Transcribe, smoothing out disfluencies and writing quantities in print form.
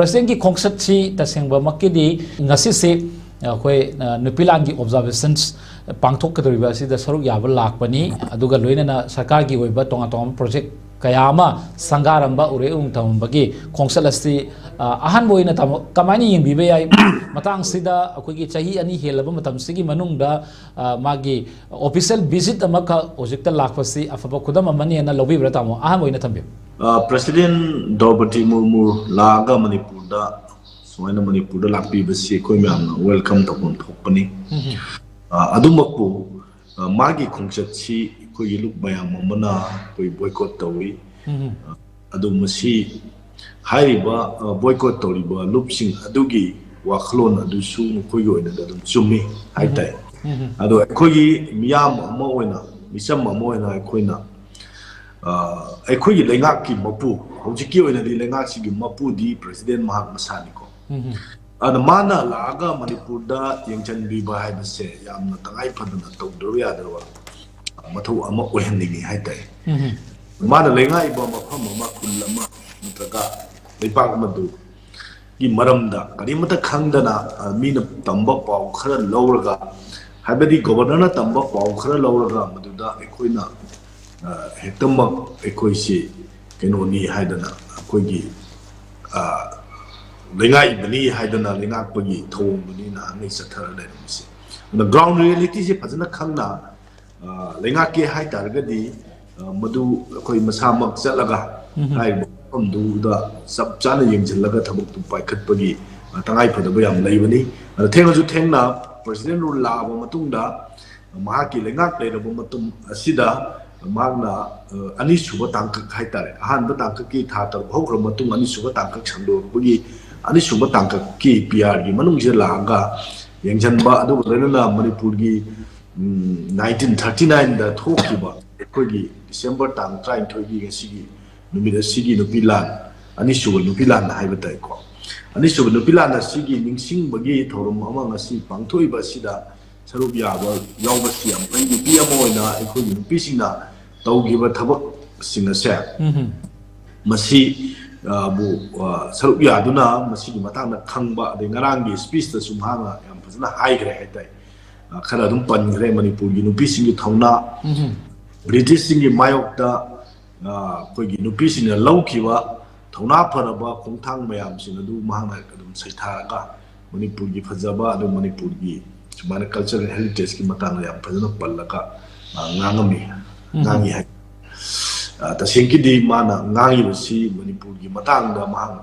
President ki khongset chi tasengba makidi ngasi se khoi nupilan ki observations pangthok kadriba si da saruk yaba lakpani aduga loinana sarkar ki oiba tonga tonga project kayama sangaramba ure tambagi khongset asti ahan boina tam kamani yingbibe yai matang sida akogi chahi ani helaba matam sigi manungda magi official visit amaka ojekta lakpasi afaba khudam amani na lobi bratamo ahan boina tambi President Draupadi Murmu laga Manipur da soina Manipur da lakpi basi koi myam welcome to company adumakpu magi khongchat si koi luk bayam mamana koi boycott tawi adumasi hairiba boycott tawiba lupsing adugi wakhlon adusu koi oina da dum chumi haitai adu koi miyam ama oina misam ama oina koina ꯑꯩꯈꯣꯏꯒꯤ ꯂꯩꯉꯥꯛꯀꯤ ꯃꯄꯨ ꯍꯧꯖꯤꯛꯀꯤ ꯑꯣꯏꯅꯗꯤ ꯂꯩꯉꯥꯛꯁꯤꯒꯤ ꯃꯄꯨꯗꯤ president ꯃꯍꯥꯛ ꯃꯁꯥꯅꯤꯀꯣ ꯑꯗ ꯃꯥꯅ ꯂꯥꯛꯑꯒ ꯃꯅꯤꯄꯨꯔꯗ ꯌꯦꯡꯁꯤꯟꯕꯤꯕ ꯍꯥꯏꯕꯁꯦ ꯌꯥꯝꯅ ꯇꯉꯥꯏ ꯐꯗꯅ ꯇꯧꯗꯕ ꯌꯥꯗ꯭ꯔꯕ ꯃꯊꯧ ꯑꯃ ꯑꯣꯏꯍꯟꯅꯤꯡꯉꯤ ꯍꯥꯏꯇꯥꯔꯦ ꯃꯥꯅ ꯂꯩꯉꯥꯛꯏꯕ ꯃꯐꯝ ꯑꯃ ꯈꯨꯜ ꯑꯃ ꯅꯠꯇ꯭ꯔꯒ ꯂꯩꯄꯥꯛ ꯑꯃꯗꯨꯒꯤ ꯃꯔꯝꯗ ꯀꯔꯤꯃꯠꯇ ꯈꯪꯗꯅ ꯃꯤꯅ ꯇꯝꯕ ꯄꯥꯎ ꯈꯔ ꯂꯧꯔꯒ ꯍꯥꯏꯕꯗꯤ ꯒꯣꯕꯔꯅꯔꯅ ꯇꯝꯕ ꯄꯥꯎ ꯈꯔ ꯂꯧꯔꯒ ꯃꯗꯨꯗ ꯑꯩꯈꯣꯏꯅ ꯍꯦꯛꯇꯃꯛ ꯑꯩꯈꯣꯏꯁꯤ ꯀꯩꯅꯣꯅꯤ ꯍꯥꯏꯗꯅ ꯑꯩꯈꯣꯏꯒꯤ ꯂꯩꯉꯥꯛꯏꯕꯅꯤ ꯍꯥꯏꯗꯅ ꯂꯩꯉꯥꯛꯄꯒꯤ ꯊꯧꯑꯣꯡꯗꯨꯅꯤ ꯅꯍꯥꯟꯉꯩ ꯆꯠꯊꯔ ꯂꯩꯔꯝꯃꯤꯁꯦ ꯑꯗꯨꯅ ꯒ꯭ꯔꯥꯎꯟ ꯔꯤꯌꯦꯂꯤꯇꯤꯁꯦ ꯐꯖꯅ ꯈꯪꯅ ꯂꯩꯉꯥꯛꯀꯦ ꯍꯥꯏꯇꯥꯔꯒꯗꯤ ꯃꯗꯨ ꯑꯩꯈꯣꯏ ꯃꯁꯥꯃꯛ ꯆꯠꯂꯒ ꯍꯥꯏꯔꯤꯕ ꯃꯐꯝꯗꯨꯗ ꯆꯞ ꯆꯥꯅ ꯌꯦꯡꯁꯤꯜꯂꯒ ꯊꯕꯛꯇꯨ ꯄꯥꯏꯈꯠꯄꯒꯤ ꯇꯉꯥꯏꯐꯗꯕ ꯌꯥꯝ ꯂꯩꯕꯅꯤ ꯑꯗ ꯊꯦꯡꯅꯁꯨ ꯊꯦꯡꯅ ꯄ꯭ꯔꯦꯁꯤꯗꯦꯟ ꯔꯨꯜ ꯂꯥꯛꯑꯕ ꯃꯇꯨꯡꯗ ꯃꯍꯥꯛꯀꯤ ꯂꯩꯉꯥꯛ ꯂꯩꯔꯕ ꯃꯇꯝ ꯑꯁꯤꯗ ꯃꯍꯥꯛꯅ ꯑꯅꯤꯁꯨꯕ ꯇꯥꯡꯀꯛ ꯍꯥꯏꯇꯥꯔꯦ ꯑꯍꯥꯟꯕ ꯇꯥꯡꯀꯛꯀꯤ ꯊꯥ 6 ꯍꯧꯈ꯭ꯔꯕ ꯃꯇꯨꯡ ꯑꯅꯤꯁꯨꯕ ꯇꯥꯡꯀꯛ ꯁꯟꯗꯣꯛꯄꯒꯤ ꯑꯅꯤꯁꯨꯕ ꯇꯥꯡꯀꯛꯀꯤ ꯄꯤꯑꯥꯔꯒꯤ ꯃꯅꯨꯡꯁꯤꯗ ꯂꯥꯛꯑꯒ ꯌꯦꯡꯁꯤꯟꯕ ꯑꯗꯨꯒ ꯂꯣꯏꯅꯅ ꯃꯅꯤꯄꯨꯔꯒꯤ 1939ꯗ ꯊꯣꯛꯈꯤꯕ ꯑꯩꯈꯣꯏꯒꯤ ꯗꯤꯁꯦꯝꯕꯔ ꯇꯥꯡ 23ꯒꯤ ꯉꯁꯤꯒꯤ ꯅꯨꯃꯤꯠ ꯑꯁꯤꯒꯤ ꯅꯨꯄꯤ ꯂꯥꯟ ꯑꯅꯤꯁꯨꯕ ꯅꯨꯄꯤ ꯂꯥꯟ ꯍꯥꯏꯕ ꯇꯥꯏꯀꯣ ꯑꯅꯤꯁꯨꯕ ꯅꯨꯄꯤ ꯂꯥꯟ ꯑꯁꯤꯒꯤ ꯅꯤꯡꯁꯤꯡꯕꯒꯤ ꯊꯧꯔꯝ ꯑꯃ ꯉꯁꯤ ꯄꯥꯡꯊꯣꯛꯏꯕ ꯑꯁꯤꯗ ꯁꯔꯨꯛ ꯌꯥꯎꯕꯁꯤ ꯌꯥꯝ ꯐꯩ ꯅꯨꯄꯤ ꯑꯃ ꯑꯣꯏꯅ ꯑꯩꯈꯣꯏꯒꯤ ꯅꯨꯄꯤꯁꯤꯡꯅ ꯇꯧꯈꯤꯕ ꯊꯕꯛꯁꯤꯡ ꯑꯁꯦ ꯃꯁꯤ ꯁꯔꯨꯛ ꯌꯥꯗꯨꯅ ꯃꯁꯤꯒꯤ ꯃꯇꯥꯡꯗ ꯈꯪꯕ ꯑꯗꯩ ꯉꯔꯥꯡꯒꯤ ꯁ꯭ꯄꯤꯆꯇꯁꯨ ꯃꯍꯥꯛꯅ ꯌꯥꯝ ꯐꯖꯅ ꯍꯥꯏꯈ꯭ꯔꯦ ꯍꯥꯏꯇꯥꯔꯦ ꯈꯔ ꯑꯗꯨꯝ ꯄꯟꯈ꯭ꯔꯦ ꯃꯅꯤꯄꯨꯔꯒꯤ ꯅꯨꯄꯤꯁꯤꯡꯒꯤ ꯊꯧꯅꯥ ꯕ꯭ꯔꯤꯇꯤꯁꯁꯤꯡꯒꯤ ꯃꯥꯌꯣꯛꯇ ꯑꯩꯈꯣꯏꯒꯤ ꯅꯨꯄꯤꯁꯤꯡꯅ ꯂꯧꯈꯤꯕ ꯊꯧꯅꯥ ꯐꯔꯕ ꯈꯣꯡꯊꯥꯡ ꯃꯌꯥꯝꯁꯤꯡ ꯑꯗꯨ ꯃꯍꯥꯛꯅ ꯑꯗꯨꯝ ꯁꯩꯊꯥꯔꯒ ꯃꯅꯤꯄꯨꯔꯒꯤ ꯐꯖꯕ ꯑꯗꯨ ꯃꯅꯤꯄꯨꯔꯒꯤ ꯁꯨꯃꯥꯏꯅ ꯀꯜꯆꯔꯦꯜ ꯍꯦꯔꯤꯇꯦꯖꯀꯤ ꯃꯇꯥꯡꯗ ꯌꯥꯝ ꯐꯖꯅ ꯄꯜꯂꯒ ꯉꯥꯡꯉꯤ ꯍꯥꯏ ꯇꯁꯦꯡꯀꯤꯗꯤ ꯃꯥꯅ ꯉꯥꯡꯉꯤꯕꯁꯤ ꯃꯅꯤꯄꯨꯔꯒꯤ ꯃꯇꯥꯡꯗ ꯃꯍꯥꯛꯅ